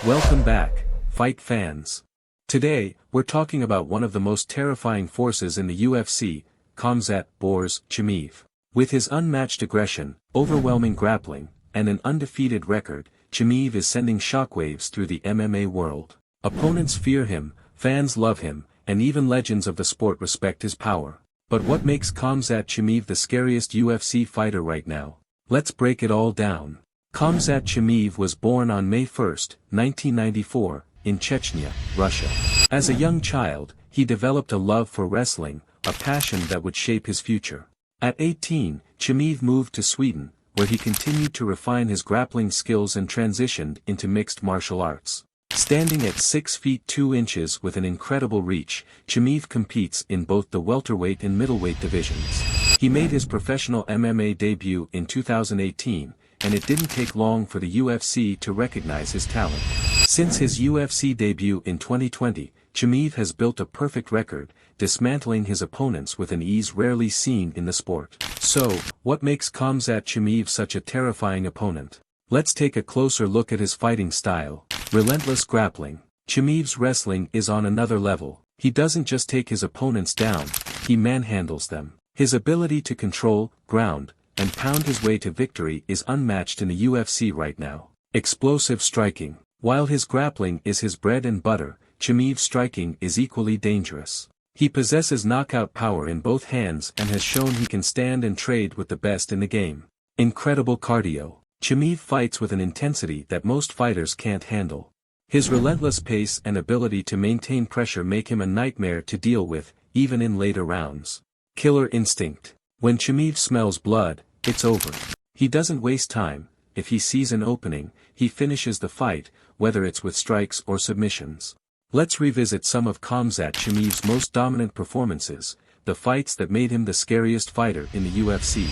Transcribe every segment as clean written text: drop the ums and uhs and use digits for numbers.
Welcome back, fight fans. Today, we're talking about one of the most terrifying forces in the UFC, Khamzat Chimaev. With his unmatched aggression, overwhelming grappling, and an undefeated record, Chimaev is sending shockwaves through the MMA world. Opponents fear him, fans love him, and even legends of the sport respect his power. But what makes Khamzat Chimaev the scariest UFC fighter right now? Let's break it all down. Khamzat Chimaev was born on May 1, 1994, in Chechnya, Russia. As a young child, he developed a love for wrestling, a passion that would shape his future. At 18, Chimaev moved to Sweden, where he continued to refine his grappling skills and transitioned into mixed martial arts. Standing at 6 feet 2 inches with an incredible reach, Chimaev competes in both the welterweight and middleweight divisions. He made his professional MMA debut in 2018, and it didn't take long for the UFC to recognize his talent. Since his UFC debut in 2020, Chimaev has built a perfect record, dismantling his opponents with an ease rarely seen in the sport. So, what makes Khamzat Chimaev such a terrifying opponent? Let's take a closer look at his fighting style. Relentless grappling. Chimaev's wrestling is on another level. He doesn't just take his opponents down, he manhandles them. His ability to control, ground, and pound his way to victory is unmatched in the UFC right now. Explosive striking. While his grappling is his bread and butter, Chimaev's striking is equally dangerous. He possesses knockout power in both hands and has shown he can stand and trade with the best in the game. Incredible cardio. Chimaev fights with an intensity that most fighters can't handle. His relentless pace and ability to maintain pressure make him a nightmare to deal with, even in later rounds. Killer instinct. When Chimaev smells blood, it's over. He doesn't waste time. If he sees an opening, he finishes the fight, whether it's with strikes or submissions. Let's revisit some of Khamzat Chimaev's most dominant performances, the fights that made him the scariest fighter in the UFC.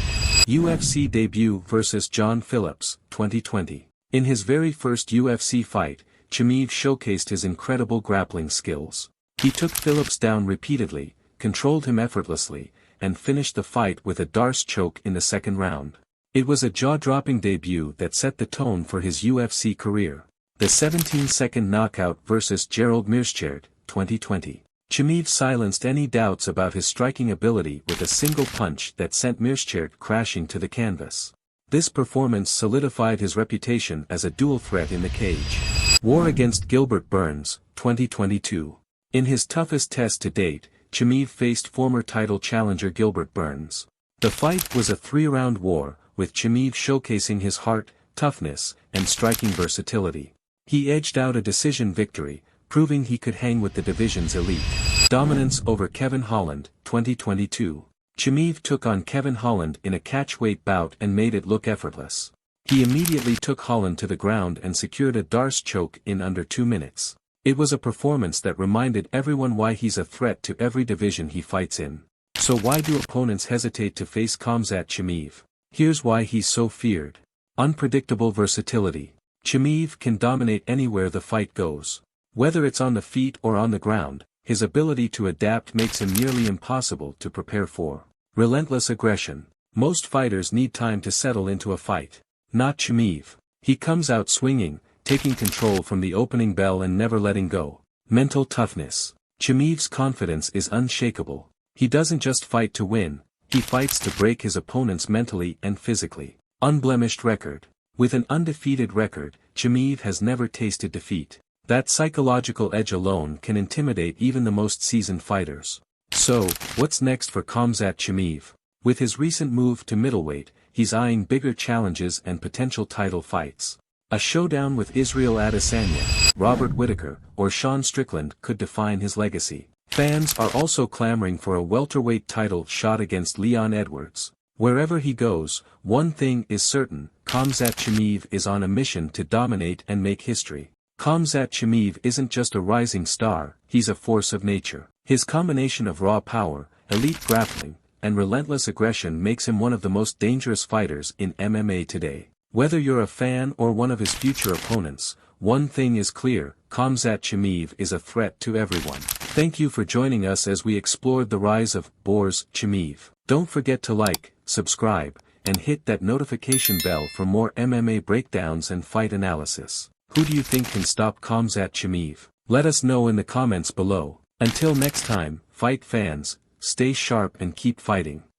UFC debut versus John Phillips, 2020. In his very first UFC fight, Chimaev showcased his incredible grappling skills. He took Phillips down repeatedly, controlled him effortlessly, and finished the fight with a Darce choke in the second round. It was a jaw-dropping debut that set the tone for his UFC career. The 17-second knockout versus Gerald Meerschaert, 2020. Chimaev silenced any doubts about his striking ability with a single punch that sent Meerschaert crashing to the canvas. This performance solidified his reputation as a dual threat in the cage. War against Gilbert Burns, 2022. In his toughest test to date, Chimaev faced former title challenger Gilbert Burns. The fight was a 3-round war, with Chimaev showcasing his heart, toughness, and striking versatility. He edged out a decision victory, proving he could hang with the division's elite. Dominance over Kevin Holland, 2022. Chimaev took on Kevin Holland in a catchweight bout and made it look effortless. He immediately took Holland to the ground and secured a Darce choke in under 2 minutes. It was a performance that reminded everyone why he's a threat to every division he fights in. So why do opponents hesitate to face Khamzat Chimaev? Here's why he's so feared. Unpredictable versatility. Chimaev can dominate anywhere the fight goes. Whether it's on the feet or on the ground, his ability to adapt makes him nearly impossible to prepare for. Relentless aggression. Most fighters need time to settle into a fight. Not Chimaev. He comes out swinging, taking control from the opening bell and never letting go. Mental toughness. Chimaev's confidence is unshakable. He doesn't just fight to win, he fights to break his opponents mentally and physically. Unblemished record. With an undefeated record, Chimaev has never tasted defeat. That psychological edge alone can intimidate even the most seasoned fighters. So, what's next for Khamzat Chimaev? With his recent move to middleweight, he's eyeing bigger challenges and potential title fights. A showdown with Israel Adesanya, Robert Whittaker, or Sean Strickland could define his legacy. Fans are also clamoring for a welterweight title shot against Leon Edwards. Wherever he goes, one thing is certain, Khamzat Chimaev is on a mission to dominate and make history. Khamzat Chimaev isn't just a rising star, he's a force of nature. His combination of raw power, elite grappling, and relentless aggression makes him one of the most dangerous fighters in MMA today. Whether you're a fan or one of his future opponents, one thing is clear, Khamzat Chimaev is a threat to everyone. Thank you for joining us as we explored the rise of Chimaev. Don't forget to like, subscribe, and hit that notification bell for more MMA breakdowns and fight analysis. Who do you think can stop Khamzat Chimaev? Let us know in the comments below. Until next time, fight fans, stay sharp and keep fighting.